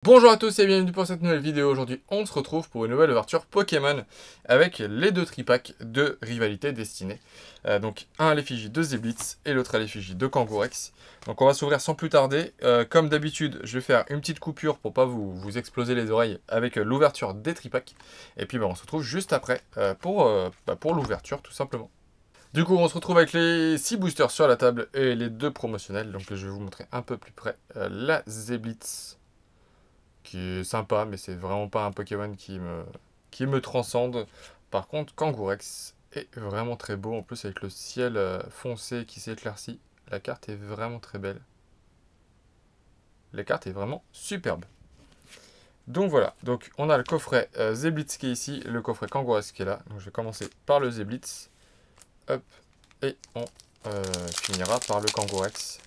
Bonjour à tous et bienvenue pour cette nouvelle vidéo. Aujourd'hui, on se retrouve pour une nouvelle ouverture Pokémon avec les deux tripacks de rivalité destinés. Donc, un à l'effigie de Zeblitz et l'autre à l'effigie de Kangourex. Donc, on va s'ouvrir sans plus tarder. Comme d'habitude, je vais faire une petite coupure pour pas vous exploser les oreilles avec l'ouverture des tripacks. Et puis, on se retrouve juste après pour l'ouverture, tout simplement. Du coup, on se retrouve avec les 6 boosters sur la table et les 2 promotionnels. Donc, je vais vous montrer un peu plus près la Zeblitz, qui est sympa, mais c'est vraiment pas un Pokémon qui me transcende. Par contre, Kangourex est vraiment très beau, en plus avec le ciel foncé qui s'éclaircit. La carte est vraiment très belle. La carte est vraiment superbe. Donc voilà, donc on a le coffret Zeblitz qui est ici, le coffret Kangourex qui est là. Donc je vais commencer par le Zeblitz. Hop, et on finira par le Kangourex.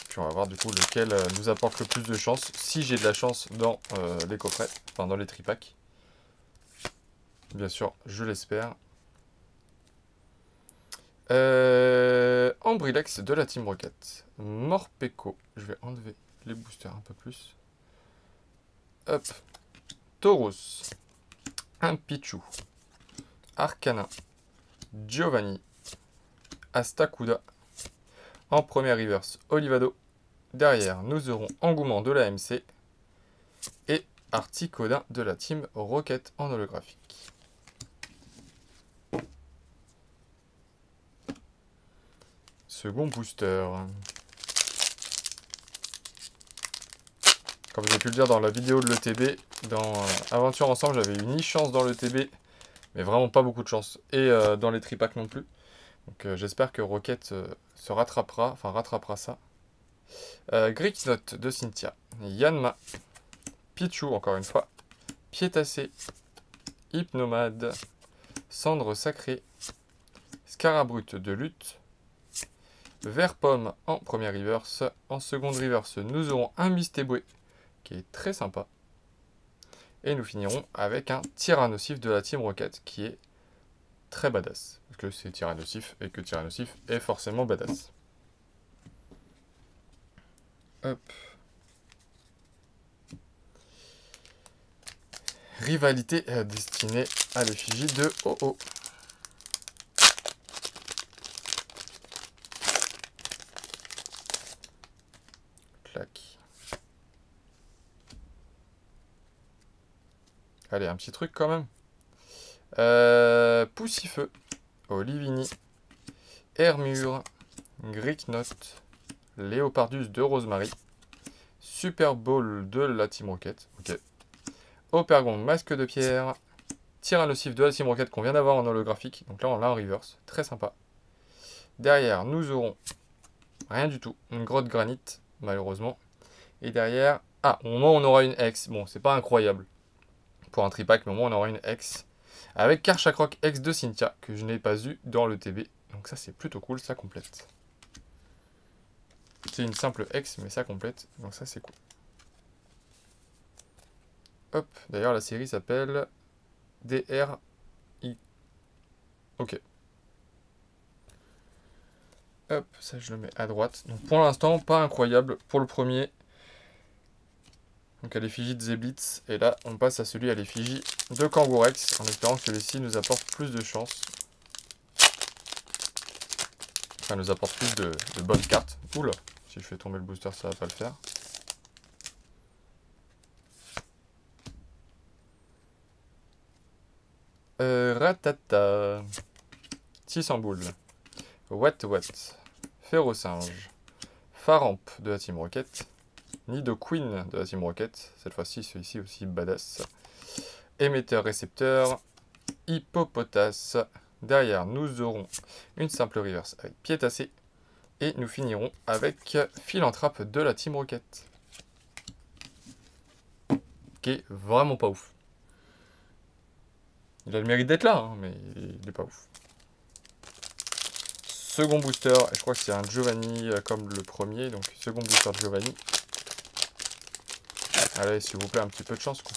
Puis on va voir du coup lequel nous apporte le plus de chance, si j'ai de la chance dans les coffrets, enfin dans les tripacks. Bien sûr, je l'espère. Ambrilex de la Team Rocket. Morpeko, je vais enlever les boosters un peu plus. Hop. Tauros. Un Pichu. Arcana. Giovanni. Astacuda. En première reverse, Olivado. Derrière, nous aurons Engouement de la MC. Et Articodin de la Team Rocket en holographique. Second booster. Comme j'ai pu le dire dans la vidéo de l'ETB, dans Aventure Ensemble, j'avais eu ni chance dans l'ETB, mais vraiment pas beaucoup de chance. Et dans les tripacks non plus. Donc j'espère que Rocket se rattrapera, enfin rattrapera ça. Greeknote de Cynthia. Yanma. Pichu, encore une fois. Piétassé. Hypnomade. Cendre sacrée. Scarabrute de lutte. Vert-pomme en première reverse. En seconde reverse, nous aurons un Mystéboué, qui est très sympa. Et nous finirons avec un Tyrannosif de la Team Rocket, qui est très badass. Parce que c'est Tyrannosif, et que Tyrannosif est forcément badass. Hop. Rivalité destinée à l'effigie de Oh-Oh. Clac. Allez, un petit truc quand même. Poussifeu. Olivini. Hermure. Greeknote. Léopardus de Rosemary. Super Bowl de la Team Rocket. Ok. Opergon, masque de pierre. Tyrannosif de la Team Rocket qu'on vient d'avoir en holographique. Donc là, on l'a en reverse. Très sympa. Derrière, nous aurons rien du tout. Une grotte granit, malheureusement. Et derrière, au moment où on aura une X. Bon, c'est pas incroyable pour un tripack, mais au moins on aura une X. Avec Karchakroc X de Cynthia, que je n'ai pas eu dans le TB. Donc ça, c'est plutôt cool, ça complète. C'est une simple X, mais ça complète. Donc ça, c'est cool. Hop, d'ailleurs, la série s'appelle DRI. Ok. Hop, ça je le mets à droite. Donc pour l'instant, pas incroyable pour le premier. Donc à l'effigie de Zeblitz. Et là, on passe à celui à l'effigie de Kangourex, en espérant que celui-ci nous apporte plus de chance. Enfin, nous apporte plus de bonnes cartes. Oula, si je fais tomber le booster, ça va pas le faire. Ratata. 600 boules. What. Férocinge. Faramp de la Team Rocket. Nidoqueen de la Team Rocket. Cette fois-ci, celui-ci aussi badass. Émetteur-récepteur. Hippopotas. Derrière, nous aurons une simple reverse avec Piétassé. Et nous finirons avec Philanthrape de la Team Rocket. Qui est vraiment pas ouf. Il a le mérite d'être là, hein, mais il est pas ouf. Second booster, et je crois que c'est un Giovanni comme le premier, donc second booster Giovanni. Allez, s'il vous plaît, un petit peu de chance, quoi.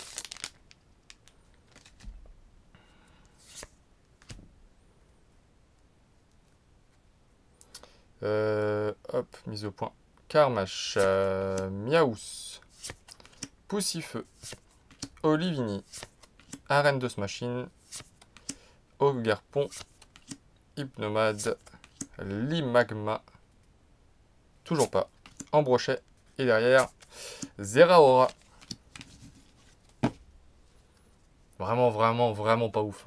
Hop, mise au point. Karmash, Miaous, Poussifeu, Olivini, Arène de Smashing, Ogarpon, Hypnomade, Limagma, toujours pas, Ambrochet, et derrière, Zeraora. Vraiment pas ouf.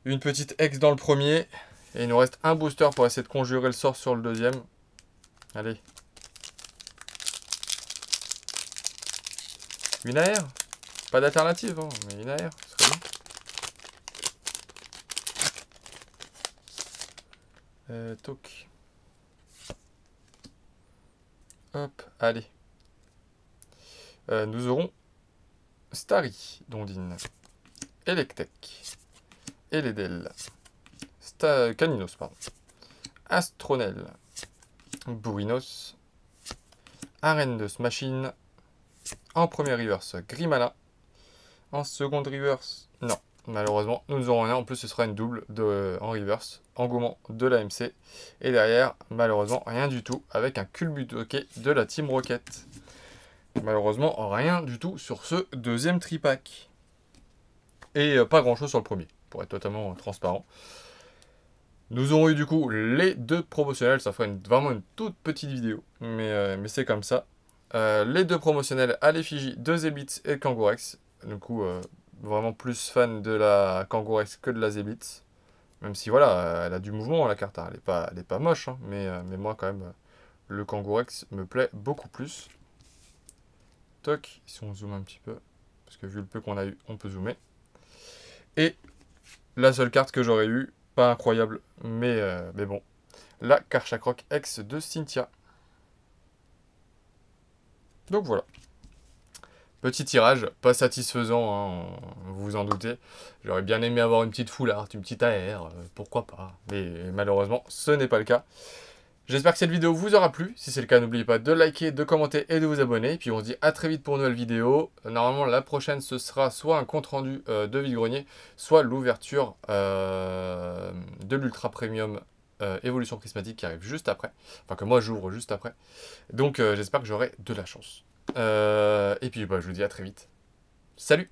Une petite X dans le premier, et il nous reste un booster pour essayer de conjurer le sort sur le deuxième. Allez. Une AR. Pas d'alternative, hein, mais une AR, ce serait bien. Toc. Hop, allez. Nous aurons Starry, Dondine, Electek, Eledel, Caninos, pardon, Astronel, Bourinos, Arène de Smashing, en premier reverse Grimala, en seconde reverse, non, malheureusement, nous aurons rien, en plus ce sera une double en reverse, engouement de l'AMC, et derrière, malheureusement, rien du tout, avec un culbutoquet de la Team Rocket. Malheureusement, rien du tout sur ce deuxième tripack. Et pas grand chose sur le premier, pour être totalement transparent. Nous aurons eu du coup les deux promotionnels, ça fera vraiment une toute petite vidéo, mais c'est comme ça. Les deux promotionnels à l'effigie de Zeblitz et Kangourex. Du coup, vraiment plus fan de la Kangourex que de la Zeblitz. Même si voilà, elle a du mouvement la carte, hein. Elle est pas moche, hein, mais moi quand même, le Kangourex me plaît beaucoup plus. Toc, si on zoome un petit peu, parce que vu le peu qu'on a eu, on peut zoomer. Et la seule carte que j'aurais eu, pas incroyable, mais bon, la Karchakroc X de Cynthia. Donc voilà. Petit tirage, pas satisfaisant, hein, vous vous en doutez. J'aurais bien aimé avoir une petite foulard, une petite AR, pourquoi pas. Mais malheureusement, ce n'est pas le cas. J'espère que cette vidéo vous aura plu. Si c'est le cas, n'oubliez pas de liker, de commenter et de vous abonner. Et puis on se dit à très vite pour une nouvelle vidéo. Normalement, la prochaine, ce sera soit un compte-rendu de vide-grenier, soit l'ouverture de l'Ultra Premium Évolution Prismatique qui arrive juste après. Enfin, que moi, j'ouvre juste après. Donc, j'espère que j'aurai de la chance. Et puis, bah, je vous dis à très vite. Salut!